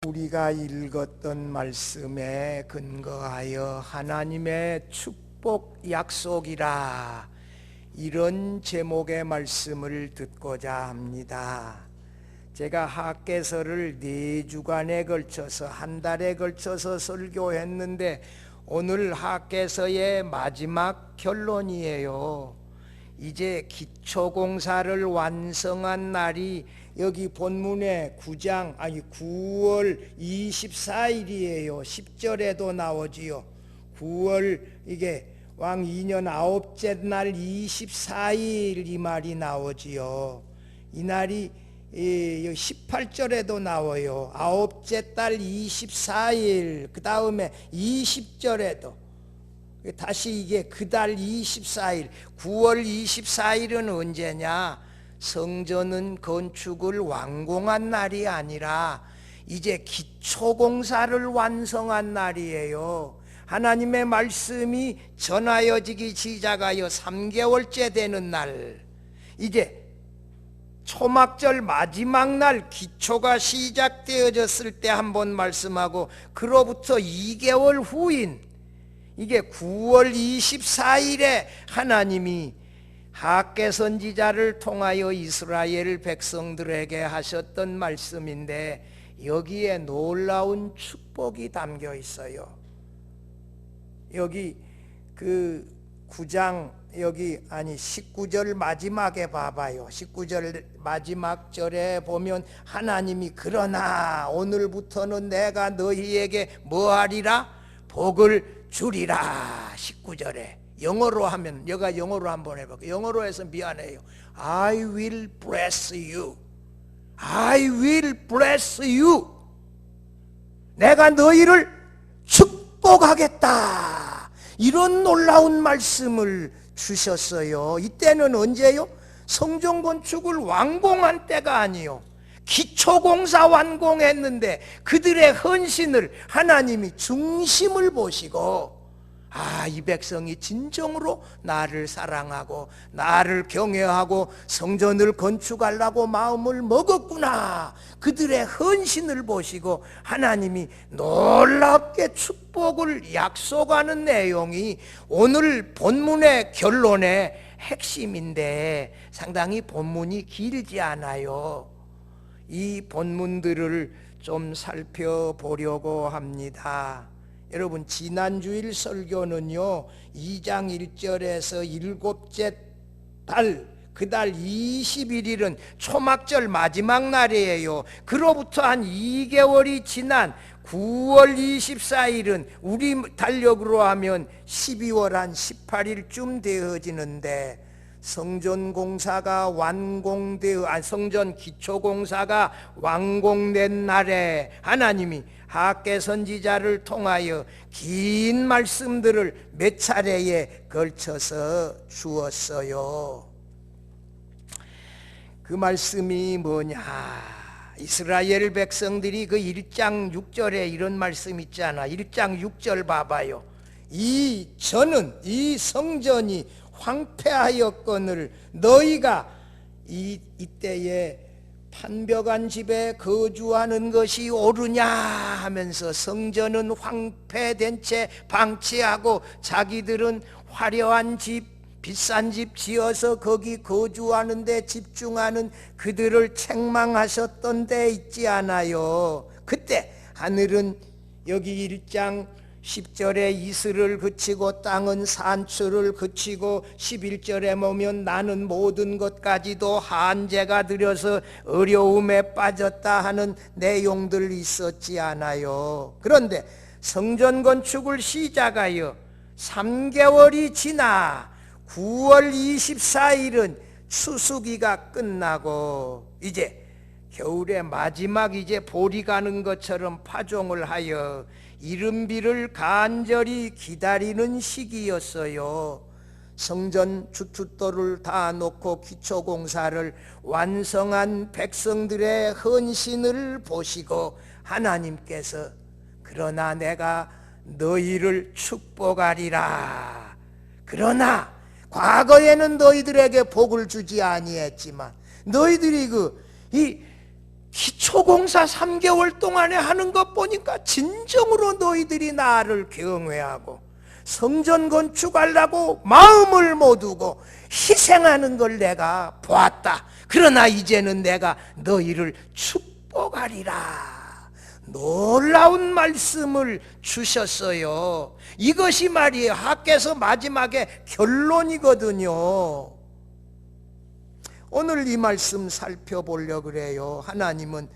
우리가 읽었던 말씀에 근거하여 하나님의 축복 약속이라, 이런 제목의 말씀을 듣고자 합니다. 제가 학개서를 4주간에 걸쳐서 한 달에 걸쳐서 설교했는데 오늘 학개서의 마지막 결론이에요. 이제 기초공사를 완성한 날이 여기 본문에 9월 24일이에요. 10절에도 나오지요. 9월 이게 왕 2년 9째 날 24일 이 말이 나오지요. 이 날이 18절에도 나와요. 9째 달 24일, 그 다음에 20절에도 다시 이게 그달 24일, 9월 24일은 언제냐? 성전은 건축을 완공한 날이 아니라 이제 기초공사를 완성한 날이에요. 하나님의 말씀이 전하여지기 시작하여 3개월째 되는 날, 이제 초막절 마지막 날 기초가 시작되어졌을 때 한번 말씀하고, 그로부터 2개월 후인 이게 9월 24일에 하나님이 학개 선지자를 통하여 이스라엘 백성들에게 하셨던 말씀인데, 여기에 놀라운 축복이 담겨 있어요. 여기 그 9장 19절 마지막에 봐봐요. 19절 마지막 절에 보면 하나님이 그러나 오늘부터는 내가 너희에게 뭐하리라? 복을 주리라. 19절에 영어로 하면, 내가 영어로 한번 해볼게요. 영어로 해서 미안해요. I will bless you. I will bless you. 내가 너희를 축복하겠다. 이런 놀라운 말씀을 주셨어요. 이때는 언제요? 성전 건축을 완공한 때가 아니요, 기초공사 완공했는데 그들의 헌신을 하나님이 중심을 보시고, 이 백성이 진정으로 나를 사랑하고 나를 경외하고 성전을 건축하려고 마음을 먹었구나. 그들의 헌신을 보시고 하나님이 놀랍게 축복을 약속하는 내용이 오늘 본문의 결론의 핵심인데, 상당히 본문이 길지 않아요. 이 본문들을 좀 살펴보려고 합니다. 여러분, 지난주일 설교는요 2장 1절에서 7째 달, 그달 21일은 초막절 마지막 날이에요. 그로부터 한 2개월이 지난 9월 24일은 우리 달력으로 하면 12월 한 18일쯤 되어지는데, 성전 기초공사가 완공된 날에 하나님이 학개 선지자를 통하여 긴 말씀들을 몇 차례에 걸쳐서 주었어요. 그 말씀이 뭐냐? 이스라엘 백성들이 그 1장 6절에 이런 말씀 있잖아. 1장 6절 봐봐요. 이 성전이 황폐하였거늘 너희가 이때에 판벽한 집에 거주하는 것이 옳으냐 하면서, 성전은 황폐된 채 방치하고 자기들은 화려한 집, 비싼 집 지어서 거기 거주하는 데 집중하는 그들을 책망하셨던 데 있지 않아요? 그때 하늘은 여기 1장 10절에 이슬을 그치고 땅은 산초를 그치고, 11절에 보면 나는 모든 것까지도 한제가 들여서 어려움에 빠졌다 하는 내용들 있었지 않아요? 그런데 성전 건축을 시작하여 3개월이 지나 9월 24일은 추수기가 끝나고 이제 겨울의 마지막 이제 보리 가는 것처럼 파종을 하여 이른비를 간절히 기다리는 시기였어요. 성전 주춧돌을 다 놓고 기초공사를 완성한 백성들의 헌신을 보시고 하나님께서 그러나 내가 너희를 축복하리라. 그러나 과거에는 너희들에게 복을 주지 아니했지만 너희들이 이 기초공사 3개월 동안에 하는 것 보니까 진정으로 너희들이 나를 경외하고 성전 건축하려고 마음을 모두고 희생하는 걸 내가 보았다. 그러나 이제는 내가 너희를 축복하리라. 놀라운 말씀을 주셨어요. 이것이 말이에요. 학개서 마지막에 결론이거든요. 오늘 이 말씀 살펴보려고 그래요. 하나님은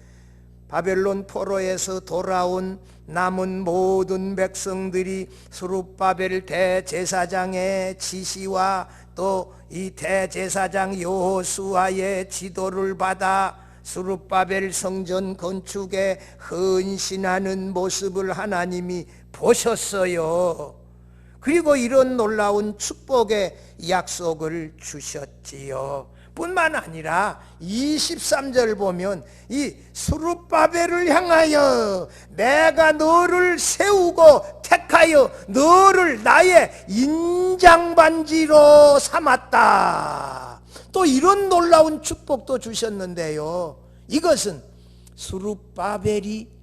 바벨론 포로에서 돌아온 남은 모든 백성들이 스룹바벨 대제사장의 지시와 또 이 대제사장 여호수아의 지도를 받아 스룹바벨 성전 건축에 헌신하는 모습을 하나님이 보셨어요. 그리고 이런 놀라운 축복의 약속을 주셨지요. 뿐만 아니라 23절 보면 이 스룹바벨을 향하여 내가 너를 세우고 택하여 너를 나의 인장반지로 삼았다. 또 이런 놀라운 축복도 주셨는데요. 이것은 스룹바벨이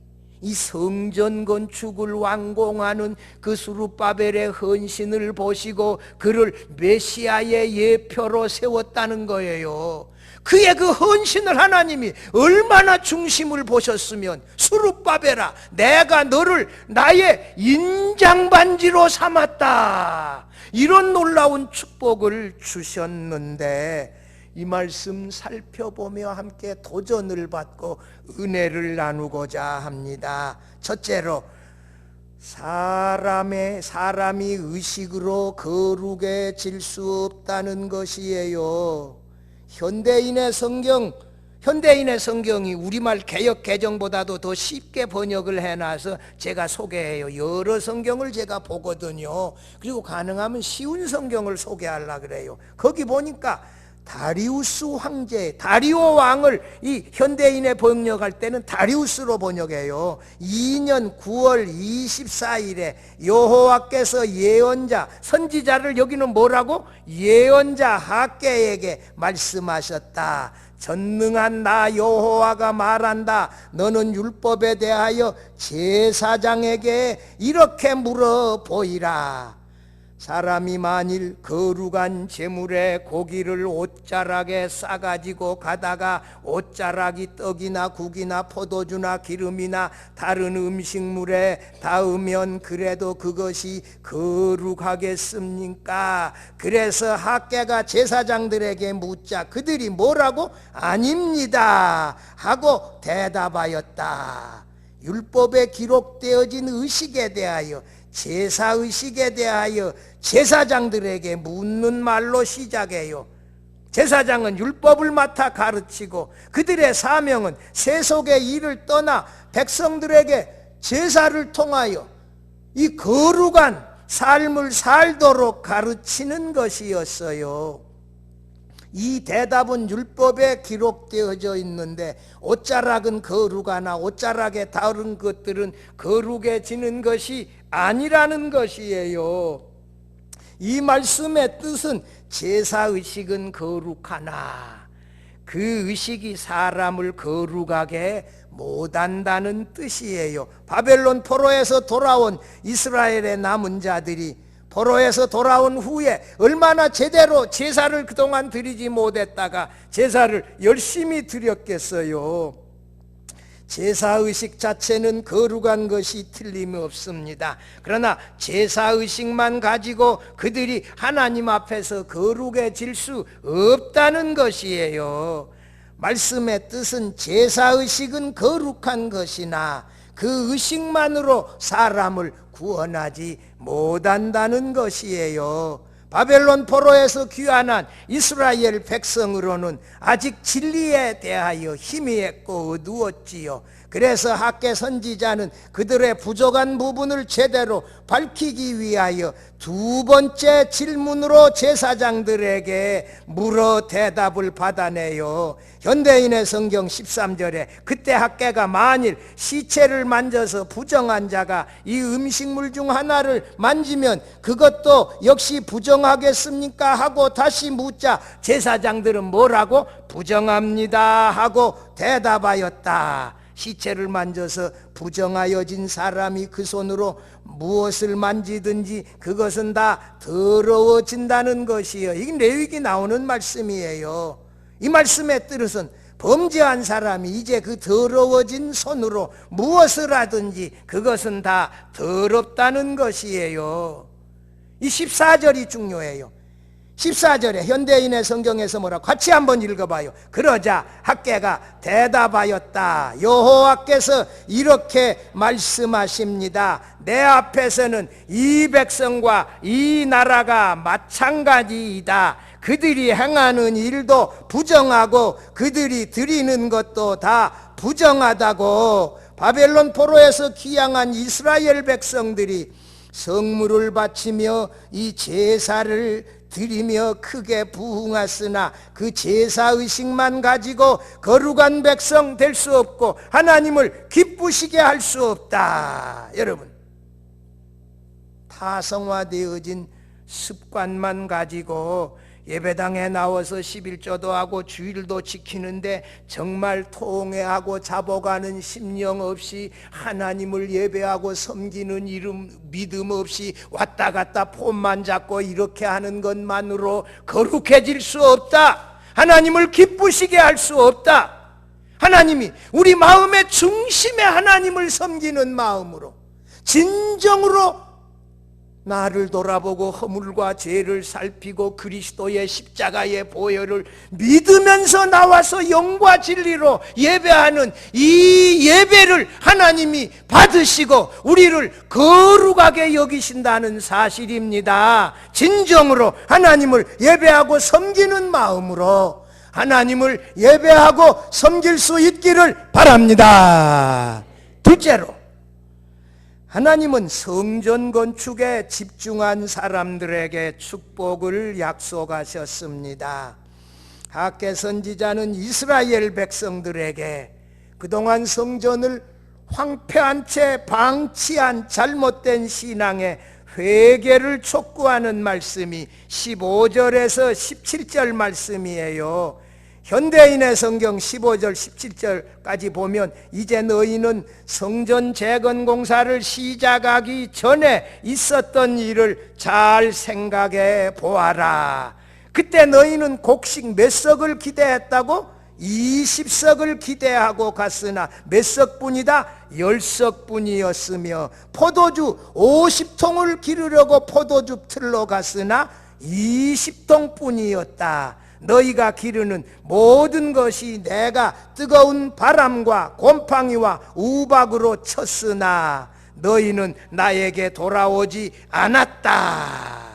이 성전 건축을 완공하는 그 스룹바벨의 헌신을 보시고 그를 메시아의 예표로 세웠다는 거예요. 그의 그 헌신을 하나님이 얼마나 중심을 보셨으면 스룹바벨아 내가 너를 나의 인장반지로 삼았다. 이런 놀라운 축복을 주셨는데 이 말씀 살펴보며 함께 도전을 받고 은혜를 나누고자 합니다. 첫째로 사람이 의식으로 거룩해질 수 없다는 것이에요. 현대인의 성경이 우리말 개역 개정보다도 더 쉽게 번역을 해놔서 제가 소개해요. 여러 성경을 제가 보거든요. 그리고 가능하면 쉬운 성경을 소개하려고 그래요. 거기 보니까 다리우스 황제, 다리오 왕을 이 현대인에 번역할 때는 다리우스로 번역해요. 2년 9월 24일에 여호와께서 예언자, 선지자를 여기는 뭐라고? 예언자 학개에게 말씀하셨다. 전능한 나 여호와가 말한다. 너는 율법에 대하여 제사장에게 이렇게 물어보이라. 사람이 만일 거룩한 제물에 고기를 옷자락에 싸가지고 가다가 옷자락이 떡이나 국이나 포도주나 기름이나 다른 음식물에 닿으면 그래도 그것이 거룩하겠습니까? 그래서 학개가 제사장들에게 묻자 그들이 뭐라고? 아닙니다 하고 대답하였다. 율법에 기록되어진 의식에 대하여 제사의식에 대하여 제사장들에게 묻는 말로 시작해요. 제사장은 율법을 맡아 가르치고 그들의 사명은 세속의 일을 떠나 백성들에게 제사를 통하여 이 거룩한 삶을 살도록 가르치는 것이었어요. 이 대답은 율법에 기록되어져 있는데 옷자락은 거룩하나 옷자락에 다른 것들은 거룩해지는 것이 아니라는 것이에요. 이 말씀의 뜻은 제사의식은 거룩하나 그 의식이 사람을 거룩하게 못한다는 뜻이에요. 바벨론 포로에서 돌아온 이스라엘의 남은 자들이 포로에서 돌아온 후에 얼마나 제대로 제사를 그동안 드리지 못했다가 제사를 열심히 드렸겠어요. 제사의식 자체는 거룩한 것이 틀림없습니다. 그러나 제사의식만 가지고 그들이 하나님 앞에서 거룩해질 수 없다는 것이에요. 말씀의 뜻은 제사의식은 거룩한 것이나 그 의식만으로 사람을 구원하지 못한다는 것이에요. 바벨론 포로에서 귀환한 이스라엘 백성으로는 아직 진리에 대하여 희미했고 어두웠지요. 그래서 학개 선지자는 그들의 부족한 부분을 제대로 밝히기 위하여 두 번째 질문으로 제사장들에게 물어 대답을 받아내요. 현대인의 성경 13절에 그때 학개가 만일 시체를 만져서 부정한 자가 이 음식물 중 하나를 만지면 그것도 역시 부정하겠습니까? 하고 다시 묻자 제사장들은 뭐라고? 부정합니다 하고 대답하였다. 시체를 만져서 부정하여진 사람이 그 손으로 무엇을 만지든지 그것은 다 더러워진다는 것이요. 이게 레위기 나오는 말씀이에요. 이 말씀의 뜻은 범죄한 사람이 이제 그 더러워진 손으로 무엇을 하든지 그것은 다 더럽다는 것이에요. 이 14절이 중요해요. 14절에 현대인의 성경에서 뭐라고? 같이 한번 읽어봐요. 그러자 학개가 대답하였다. 여호와께서 이렇게 말씀하십니다. 내 앞에서는 이 백성과 이 나라가 마찬가지이다. 그들이 행하는 일도 부정하고 그들이 드리는 것도 다 부정하다고. 바벨론 포로에서 귀양한 이스라엘 백성들이 성물을 바치며 이 제사를 드리며 크게 부흥하으나 그 제사의식만 가지고 거룩한 백성 될 수 없고 하나님을 기쁘시게 할 수 없다. 여러분, 타성화되어진 습관만 가지고 예배당에 나와서 11조도 하고 주일도 지키는데 정말 통회하고 잡아가는 심령 없이 하나님을 예배하고 섬기는 믿음 없이 왔다 갔다 폰만 잡고 이렇게 하는 것만으로 거룩해질 수 없다. 하나님을 기쁘시게 할 수 없다. 하나님이 우리 마음의 중심에 하나님을 섬기는 마음으로 진정으로 나를 돌아보고 허물과 죄를 살피고 그리스도의 십자가의 보혈을 믿으면서 나와서 영과 진리로 예배하는 이 예배를 하나님이 받으시고 우리를 거룩하게 여기신다는 사실입니다. 진정으로 하나님을 예배하고 섬기는 마음으로 하나님을 예배하고 섬길 수 있기를 바랍니다. 둘째로, 하나님은 성전 건축에 집중한 사람들에게 축복을 약속하셨습니다. 학개 선지자는 이스라엘 백성들에게 그동안 성전을 황폐한 채 방치한 잘못된 신앙의 회개를 촉구하는 말씀이 15절에서 17절 말씀이에요. 현대인의 성경 15절 17절까지 보면 이제 너희는 성전 재건 공사를 시작하기 전에 있었던 일을 잘 생각해 보아라. 그때 너희는 곡식 몇 석을 기대했다고? 20석을 기대하고 갔으나 몇 석뿐이다? 10석뿐이었으며 포도주 50통을 기르려고 포도주 틀러 갔으나 20통뿐이었다. 너희가 기르는 모든 것이 내가 뜨거운 바람과 곰팡이와 우박으로 쳤으나 너희는 나에게 돌아오지 않았다.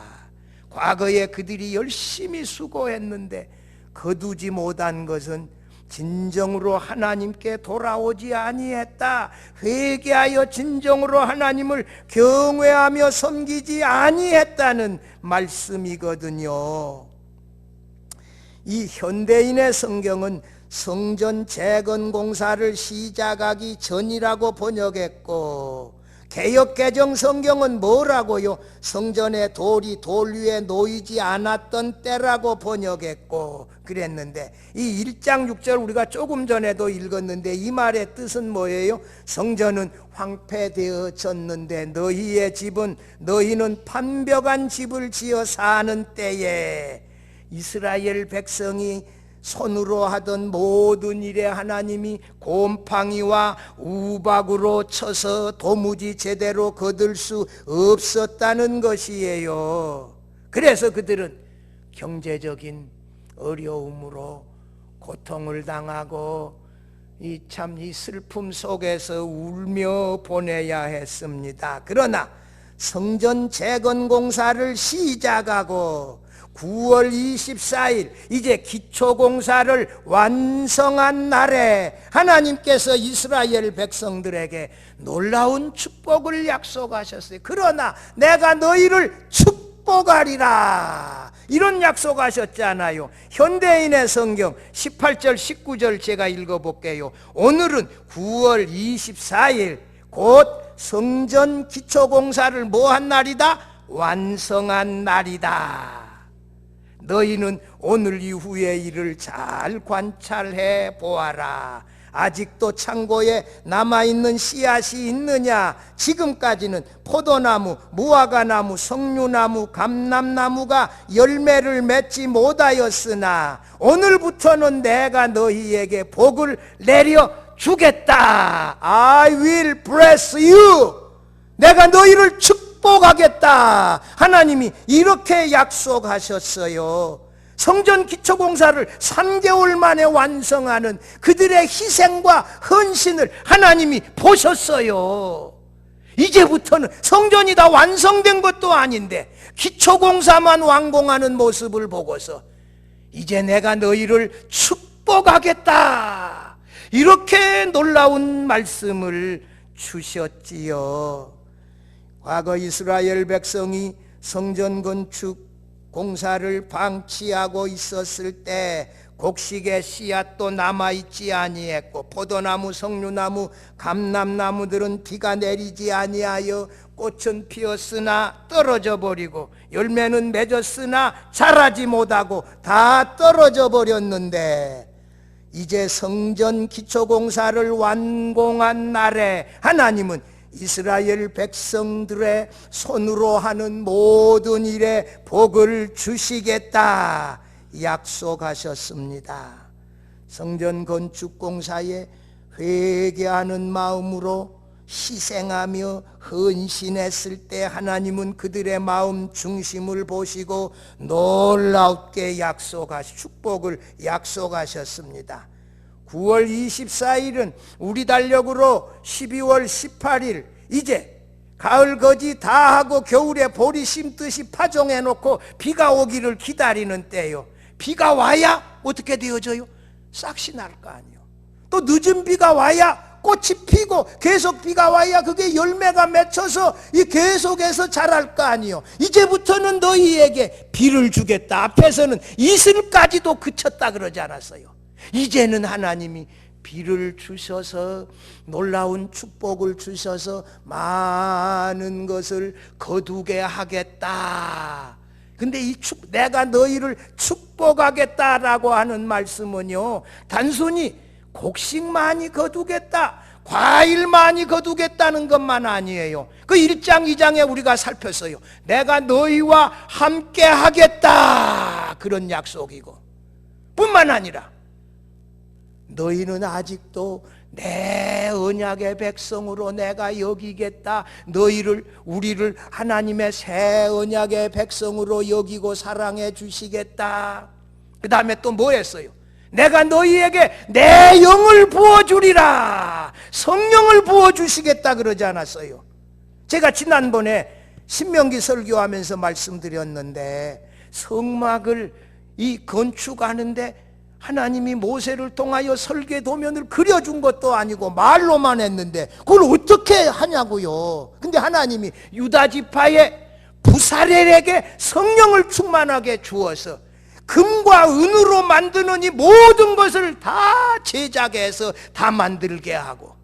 과거에 그들이 열심히 수고했는데 거두지 못한 것은 진정으로 하나님께 돌아오지 아니했다. 회개하여 진정으로 하나님을 경외하며 섬기지 아니했다는 말씀이거든요. 이 현대인의 성경은 성전 재건 공사를 시작하기 전이라고 번역했고, 개역개정 성경은 뭐라고요? 성전의 돌이 돌 위에 놓이지 않았던 때라고 번역했고 그랬는데, 이 1장 6절 우리가 조금 전에도 읽었는데 이 말의 뜻은 뭐예요? 성전은 황폐되어졌는데 너희의 집은, 너희는 판벽한 집을 지어 사는 때에 이스라엘 백성이 손으로 하던 모든 일에 하나님이 곰팡이와 우박으로 쳐서 도무지 제대로 거둘 수 없었다는 것이에요. 그래서 그들은 경제적인 어려움으로 고통을 당하고 이 슬픔 속에서 울며 보내야 했습니다. 그러나 성전 재건 공사를 시작하고 9월 24일 이제 기초공사를 완성한 날에 하나님께서 이스라엘 백성들에게 놀라운 축복을 약속하셨어요. 그러나 내가 너희를 축복하리라, 이런 약속하셨잖아요. 현대인의 성경 18절 19절 제가 읽어볼게요. 오늘은 9월 24일 곧 성전 기초공사를 뭐한 날이다? 완성한 날이다. 너희는 오늘 이후의 일을 잘 관찰해 보아라. 아직도 창고에 남아있는 씨앗이 있느냐? 지금까지는 포도나무, 무화과나무, 석류나무, 감람나무가 열매를 맺지 못하였으나 오늘부터는 내가 너희에게 복을 내려 주겠다. I will bless you. 내가 너희를 축복하겠다. 하나님이 이렇게 약속하셨어요. 성전 기초공사를 3개월 만에 완성하는 그들의 희생과 헌신을 하나님이 보셨어요. 이제부터는 성전이 다 완성된 것도 아닌데 기초공사만 완공하는 모습을 보고서 이제 내가 너희를 축복하겠다, 이렇게 놀라운 말씀을 주셨지요. 과거 이스라엘 백성이 성전 건축 공사를 방치하고 있었을 때 곡식의 씨앗도 남아있지 아니했고 포도나무, 석류나무, 감람나무들은 비가 내리지 아니하여 꽃은 피었으나 떨어져 버리고 열매는 맺었으나 자라지 못하고 다 떨어져 버렸는데 이제 성전 기초공사를 완공한 날에 하나님은 이스라엘 백성들의 손으로 하는 모든 일에 복을 주시겠다 약속하셨습니다. 성전 건축 공사에 회개하는 마음으로 희생하며 헌신했을 때 하나님은 그들의 마음 중심을 보시고 놀랍게 축복을 약속하셨습니다. 9월 24일은 우리 달력으로 12월 18일 이제 가을 거지 다 하고 겨울에 보리 심듯이 파종해 놓고 비가 오기를 기다리는 때요. 비가 와야 어떻게 되어져요? 싹이 날 거 아니에요. 또 늦은 비가 와야 꽃이 피고 계속 비가 와야 그게 열매가 맺혀서 계속해서 자랄 거 아니에요. 이제부터는 너희에게 비를 주겠다. 앞에서는 이슬까지도 그쳤다 그러지 않았어요? 이제는 하나님이 비를 주셔서 놀라운 축복을 주셔서 많은 것을 거두게 하겠다. 근데 내가 너희를 축복하겠다라고 하는 말씀은요, 단순히 곡식 많이 거두겠다, 과일 많이 거두겠다는 것만 아니에요. 그 1장 2장에 우리가 살폈어요. 내가 너희와 함께 하겠다, 그런 약속이고 뿐만 아니라 너희는 아직도 내 언약의 백성으로 내가 여기겠다. 우리를 하나님의 새 언약의 백성으로 여기고 사랑해 주시겠다. 그 다음에 또 뭐 했어요? 내가 너희에게 내 영을 부어주리라. 성령을 부어주시겠다 그러지 않았어요? 제가 지난번에 신명기 설교하면서 말씀드렸는데 성막을 건축하는데 하나님이 모세를 통하여 설계 도면을 그려준 것도 아니고 말로만 했는데 그걸 어떻게 하냐고요. 근데 하나님이 유다 지파의 부사렐에게 성령을 충만하게 주어서 금과 은으로 만드는 이 모든 것을 다 제작해서 다 만들게 하고,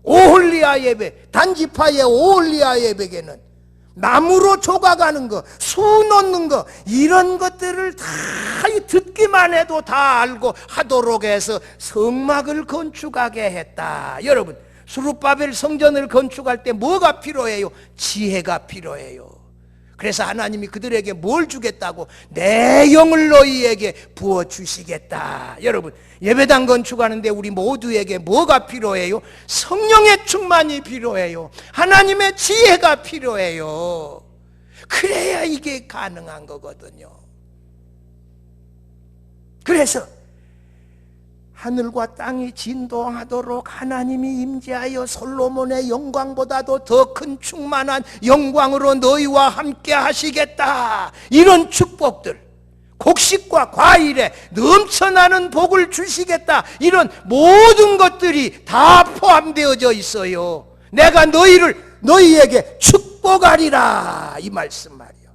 오홀리아 예배, 단지파의 오홀리아 예배에는 나무로 조각하는 거, 수 넣는 거, 이런 것들을 다 듣기만 해도 다 알고 하도록 해서 성막을 건축하게 했다. 여러분, 스룹바벨 성전을 건축할 때 뭐가 필요해요? 지혜가 필요해요. 그래서 하나님이 그들에게 뭘 주겠다고? 내 영을 너희에게 부어주시겠다. 여러분, 예배당 건축하는데 우리 모두에게 뭐가 필요해요? 성령의 충만이 필요해요. 하나님의 지혜가 필요해요. 그래야 이게 가능한 거거든요. 그래서 하늘과 땅이 진동하도록 하나님이 임재하여 솔로몬의 영광보다도 더 큰 충만한 영광으로 너희와 함께 하시겠다. 이런 축복들, 곡식과 과일에 넘쳐나는 복을 주시겠다. 이런 모든 것들이 다 포함되어져 있어요. 내가 너희에게 축복하리라, 이 말씀 말이요.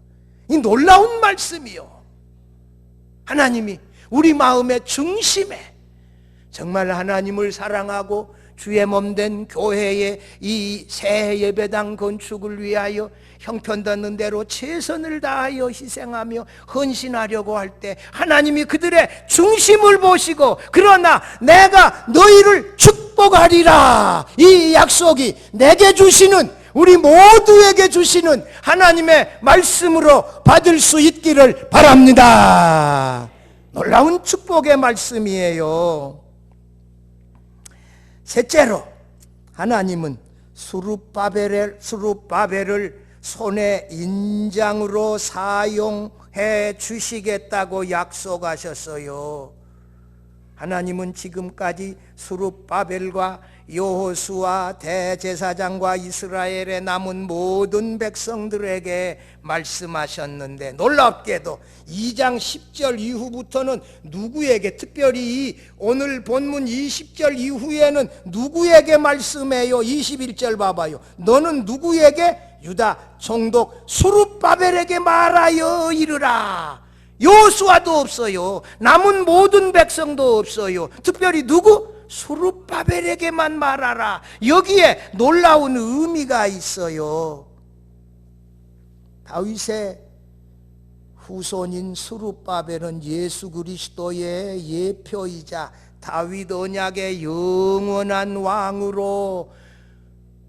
이 놀라운 말씀이요. 하나님이 우리 마음의 중심에 정말 하나님을 사랑하고 주의 몸된 교회의 이 새 예배당 건축을 위하여 형편닿는 대로 최선을 다하여 희생하며 헌신하려고 할 때 하나님이 그들의 중심을 보시고, 그러나 내가 너희를 축복하리라, 이 약속이 내게 주시는, 우리 모두에게 주시는 하나님의 말씀으로 받을 수 있기를 바랍니다. 놀라운 축복의 말씀이에요. 셋째로, 하나님은 수룹바벨을 손의 인장으로 사용해 주시겠다고 약속하셨어요. 하나님은 지금까지 수룹바벨과 여호수아 대제사장과 이스라엘의 남은 모든 백성들에게 말씀하셨는데, 놀랍게도 2장 10절 이후부터는 누구에게, 특별히 오늘 본문 20절 이후에는 누구에게 말씀해요? 21절 봐봐요. 너는 누구에게? 유다 총독 수룹바벨에게 말하여 이르라. 여호수아도 없어요. 남은 모든 백성도 없어요. 특별히 누구? 수룹바벨에게만 말하라. 여기에 놀라운 의미가 있어요. 다윗의 후손인 수룹바벨은 예수 그리스도의 예표이자 다윗 언약의 영원한 왕으로,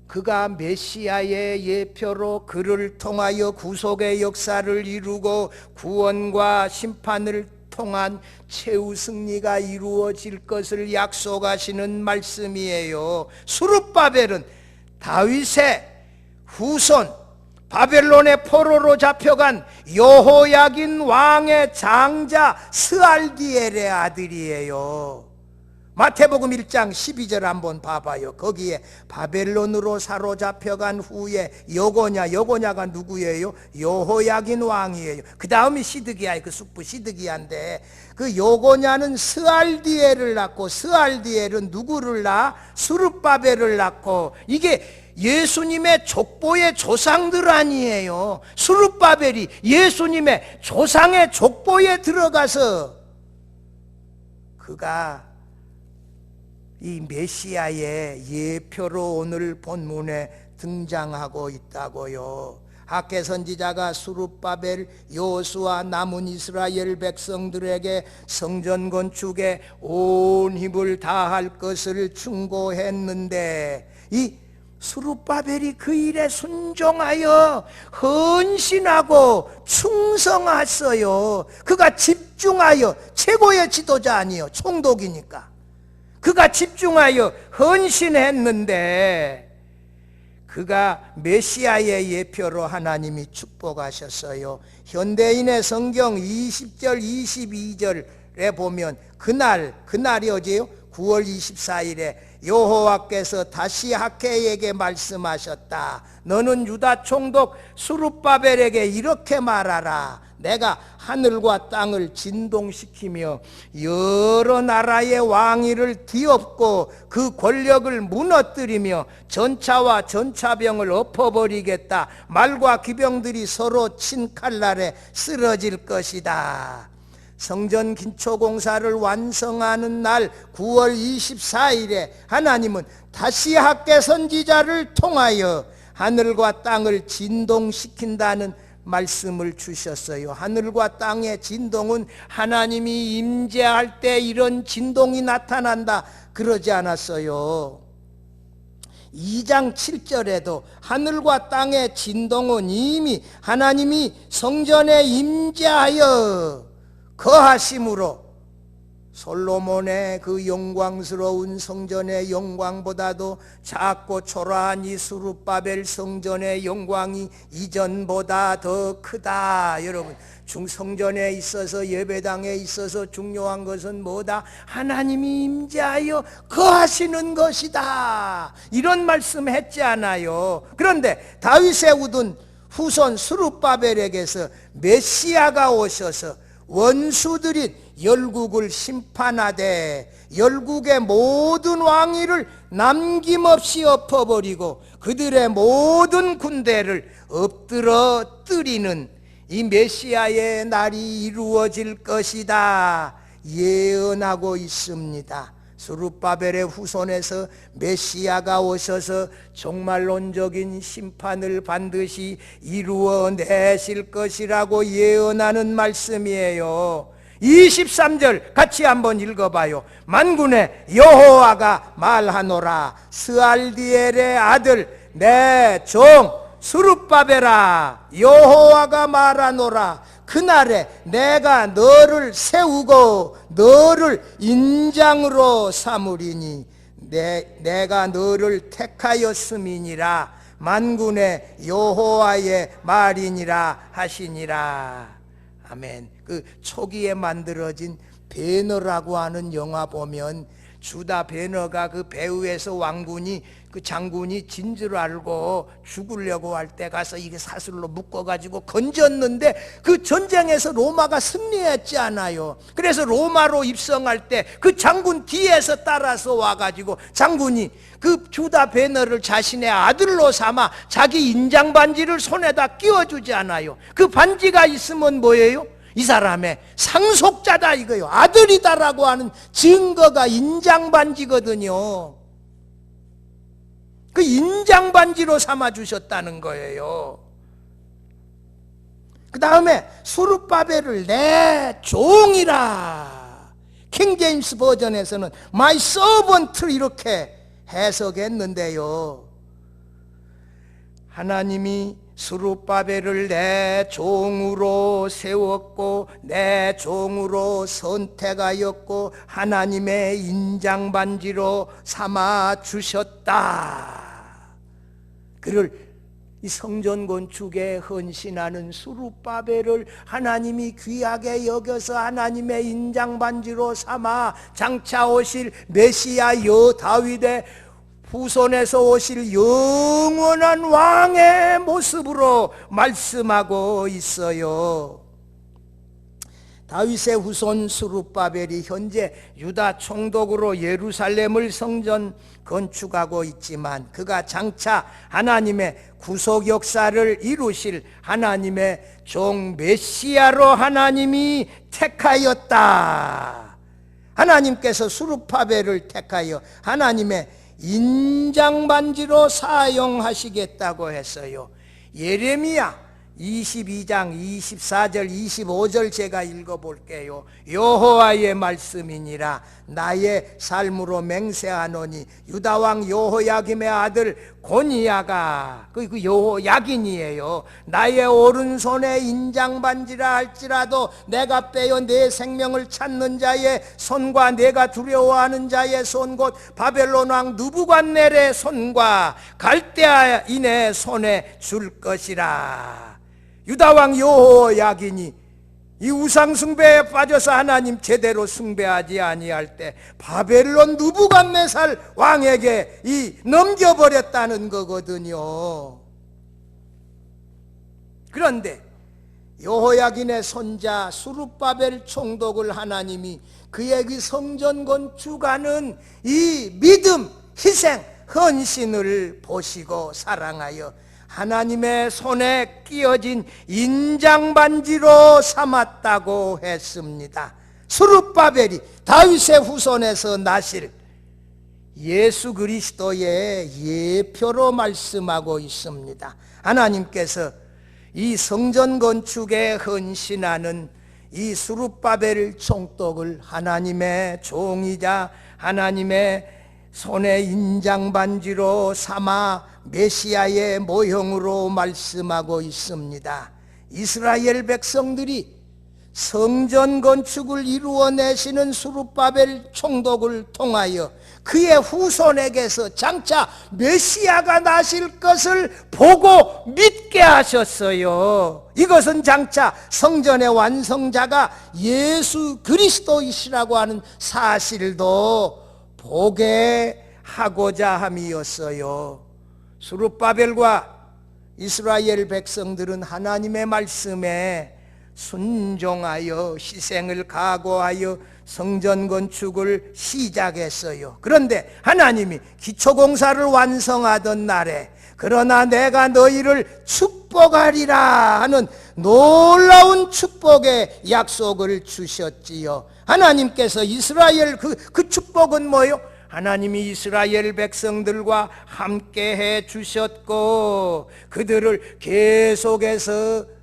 그가 메시아의 예표로 그를 통하여 구속의 역사를 이루고 구원과 심판을 통한 최후 승리가 이루어질 것을 약속하시는 말씀이에요. 수룹바벨은 다윗의 후손, 바벨론의 포로로 잡혀간 여호야긴 왕의 장자 스알디엘의 아들이에요. 마태복음 1장 12절 한번 봐봐요. 거기에 바벨론으로 사로잡혀간 후에 여고냐가 누구예요? 여호야긴 왕이에요. 그 다음이 시드기야, 그 숙부 시드기야인데, 그 여고냐는 스알디엘을 낳고, 스알디엘은 누구를 낳아? 수룹바벨을 낳고, 이게 예수님의 족보의 조상들 아니에요. 수룹바벨이 예수님의 조상의 족보에 들어가서 그가 이 메시아의 예표로 오늘 본문에 등장하고 있다고요. 학개 선지자가 수룹바벨, 여호수아, 남은 이스라엘 백성들에게 성전 건축에 온 힘을 다할 것을 충고했는데, 이 수룹바벨이 그 일에 순종하여 헌신하고 충성했어요. 그가 집중하여, 최고의 지도자 아니요, 총독이니까 그가 집중하여 헌신했는데, 그가 메시아의 예표로 하나님이 축복하셨어요. 현대인의 성경 20절 22절에 보면 그날이 어제요? 9월 24일에 여호와께서 다시 학개에게 말씀하셨다. 너는 유다 총독 수룹바벨에게 이렇게 말하라. 내가 하늘과 땅을 진동시키며 여러 나라의 왕위를 뒤엎고 그 권력을 무너뜨리며 전차와 전차병을 엎어버리겠다. 말과 기병들이 서로 친 칼날에 쓰러질 것이다. 성전 기초공사를 완성하는 날 9월 24일에 하나님은 다시 학개 선지자를 통하여 하늘과 땅을 진동시킨다는 말씀을 주셨어요. 하늘과 땅의 진동은 하나님이 임재할 때 이런 진동이 나타난다 그러지 않았어요. 2장 7절에도 하늘과 땅의 진동은 이미 하나님이 성전에 임재하여 거하심으로 솔로몬의 그 영광스러운 성전의 영광보다도 작고 초라한 이 수룹바벨 성전의 영광이 이전보다 더 크다. 여러분, 성전에 있어서, 예배당에 있어서 중요한 것은 뭐다? 하나님이 임재하여 거하시는 것이다. 이런 말씀 했지 않아요? 그런데 다윗의 후손 수룹바벨에게서 메시아가 오셔서 원수들인 열국을 심판하되 열국의 모든 왕위를 남김없이 엎어버리고 그들의 모든 군대를 엎드러뜨리는 이 메시아의 날이 이루어질 것이다 예언하고 있습니다. 스룹바벨의 후손에서 메시아가 오셔서 종말론적인 심판을 반드시 이루어내실 것이라고 예언하는 말씀이에요. 23절 같이 한번 읽어봐요. 만군의 여호와가 말하노라. 스알디엘의 아들 내 종 스룹바벨아, 여호와가 말하노라. 그날에 내가 너를 세우고 너를 인장으로 삼으리니 내가 너를 택하였음이니라. 만군의 여호와의 말이니라 하시니라. 아멘. 그 초기에 만들어진 배너라고 하는 영화 보면 주다 배너가 그 배후에서 왕군이 그 장군이 진 줄 알고 죽으려고 할 때 가서 이게 사슬로 묶어가지고 건졌는데 그 전쟁에서 로마가 승리했지 않아요. 그래서 로마로 입성할 때 그 장군 뒤에서 따라서 와가지고 장군이 그 주다 배너를 자신의 아들로 삼아 자기 인장 반지를 손에다 끼워주지 않아요. 그 반지가 있으면 뭐예요? 이 사람의 상속자다 이거요. 아들이다라고 하는 증거가 인장 반지거든요. 그 인장 반지로 삼아 주셨다는 거예요. 그 다음에 스룹바벨을 내 종이라. 킹제임스 버전에서는 My servant 이렇게 해석했는데요. 하나님이 스룹바벨을 내 종으로 세웠고 내 종으로 선택하였고 하나님의 인장반지로 삼아 주셨다. 그를 이 성전 건축에 헌신하는 스룹바벨을 하나님이 귀하게 여겨서 하나님의 인장반지로 삼아 장차 오실 메시아 다윗의 후손에서 오실 영원한 왕의 모습으로 말씀하고 있어요. 다윗의 후손 스룹바벨이 현재 유다 총독으로 예루살렘을 성전 건축하고 있지만 그가 장차 하나님의 구속 역사를 이루실 하나님의 종 메시아로 하나님이 택하였다. 하나님께서 스룹바벨을 택하여 하나님의 인장반지로 사용하시겠다고 했어요. 예레미야 22장 24절 25절 제가 읽어볼게요. 여호와의 말씀이니라. 나의 삶으로 맹세하노니 유다왕 여호야김의 아들 고니야가 그 여호야긴이에요. 나의 오른손에 인장반지라 할지라도 내가 빼어 내 생명을 찾는 자의 손과 내가 두려워하는 자의 손 곧 바벨론 왕 느부갓네살의 손과 갈대아인의 손에 줄 것이라. 유다왕 여호야긴이 이 우상 숭배에 빠져서 하나님 제대로 숭배하지 아니할 때 바벨론 느부갓네살 왕에게 넘겨버렸다는 거거든요. 그런데 여호야긴의 손자 스룹바벨 총독을 하나님이 그의 그 성전 건축하는 이 믿음, 희생, 헌신을 보시고 사랑하여 하나님의 손에 끼어진 인장반지로 삼았다고 했습니다. 스룹바벨이 다윗의 후손에서 나실 예수 그리스도의 예표로 말씀하고 있습니다. 하나님께서 이 성전 건축에 헌신하는 이 스룹바벨 총독을 하나님의 종이자 하나님의 손에 인장반지로 삼아 메시아의 모형으로 말씀하고 있습니다. 이스라엘 백성들이 성전 건축을 이루어내시는 스룹바벨 총독을 통하여 그의 후손에게서 장차 메시아가 나실 것을 보고 믿게 하셨어요. 이것은 장차 성전의 완성자가 예수 그리스도이시라고 하는 사실도 보게 하고자 함이었어요. 스룹바벨과 이스라엘 백성들은 하나님의 말씀에 순종하여 희생을 각오하여 성전 건축을 시작했어요. 그런데 하나님이 기초공사를 완성하던 날에 그러나 내가 너희를 축복하리라 하는 놀라운 축복의 약속을 주셨지요. 하나님께서 이스라엘 그 축복은 뭐요? 하나님이 이스라엘 백성들과 함께해 주셨고 그들을 계속해서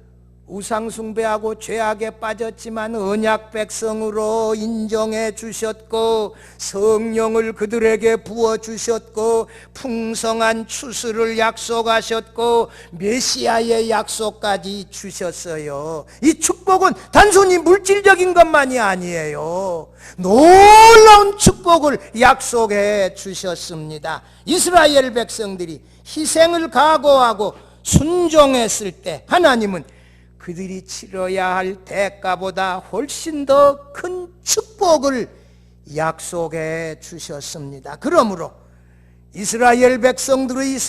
우상 숭배하고 죄악에 빠졌지만 언약 백성으로 인정해 주셨고 성령을 그들에게 부어 주셨고 풍성한 추수를 약속하셨고 메시아의 약속까지 주셨어요. 이 축복은 단순히 물질적인 것만이 아니에요. 놀라운 축복을 약속해 주셨습니다. 이스라엘 백성들이 희생을 각오하고 순종했을 때 하나님은 그들이 치러야 할 대가보다 훨씬 더 큰 축복을 약속해 주셨습니다. 그러므로 이스라엘 백성들의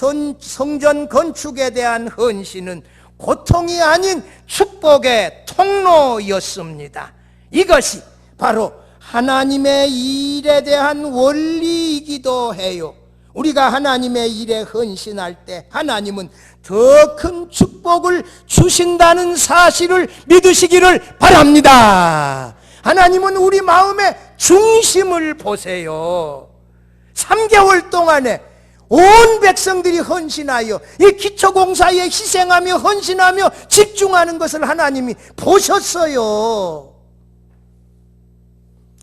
성전 건축에 대한 헌신은 고통이 아닌 축복의 통로였습니다. 이것이 바로 하나님의 일에 대한 원리이기도 해요. 우리가 하나님의 일에 헌신할 때 하나님은 더 큰 축복을 주신다는 사실을 믿으시기를 바랍니다. 하나님은 우리 마음의 중심을 보세요. 3개월 동안에 온 백성들이 헌신하여 이 기초공사에 희생하며 헌신하며 집중하는 것을 하나님이 보셨어요.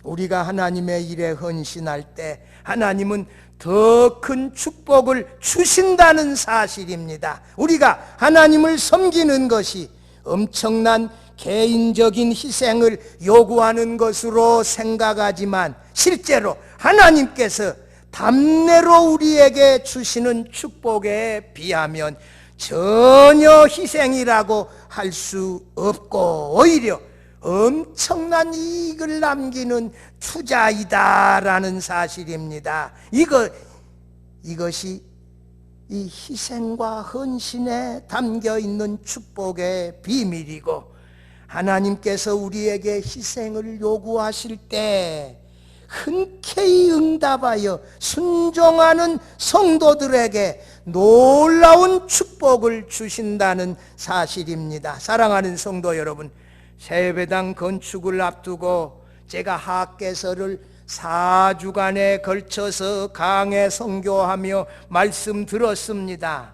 우리가 하나님의 일에 헌신할 때 하나님은 더 큰 축복을 주신다는 사실입니다. 우리가 하나님을 섬기는 것이 엄청난 개인적인 희생을 요구하는 것으로 생각하지만 실제로 하나님께서 담내로 우리에게 주시는 축복에 비하면 전혀 희생이라고 할 수 없고 오히려 엄청난 이익을 남기는 투자이다라는 사실입니다. 이것이 이 희생과 헌신에 담겨 있는 축복의 비밀이고 하나님께서 우리에게 희생을 요구하실 때 흔쾌히 응답하여 순종하는 성도들에게 놀라운 축복을 주신다는 사실입니다. 사랑하는 성도 여러분, 새예배당 건축을 앞두고 제가 학개서를 4주간에 걸쳐서 강해 선교하며 말씀 들었습니다.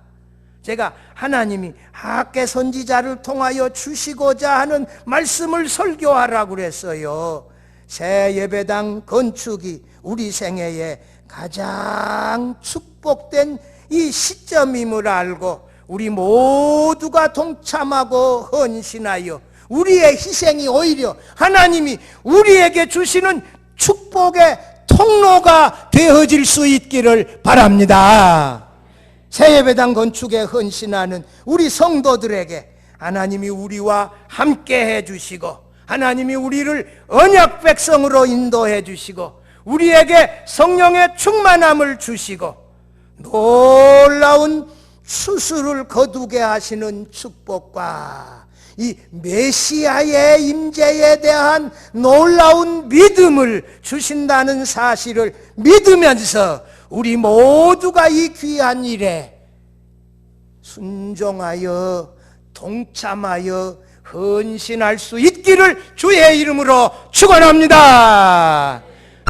제가 하나님이 학개 선지자를 통하여 주시고자 하는 말씀을 설교하라고 그랬어요. 새 예배당 건축이 우리 생애에 가장 축복된 이 시점임을 알고 우리 모두가 동참하고 헌신하여 우리의 희생이 오히려 하나님이 우리에게 주시는 축복의 통로가 되어질 수 있기를 바랍니다. 새예배당 건축에 헌신하는 우리 성도들에게 하나님이 우리와 함께 해주시고 하나님이 우리를 언약 백성으로 인도해 주시고 우리에게 성령의 충만함을 주시고 놀라운 추수를 거두게 하시는 축복과 이 메시아의 임재에 대한 놀라운 믿음을 주신다는 사실을 믿으면서 우리 모두가 이 귀한 일에 순종하여 동참하여 헌신할 수 있기를 주의 이름으로 축원합니다.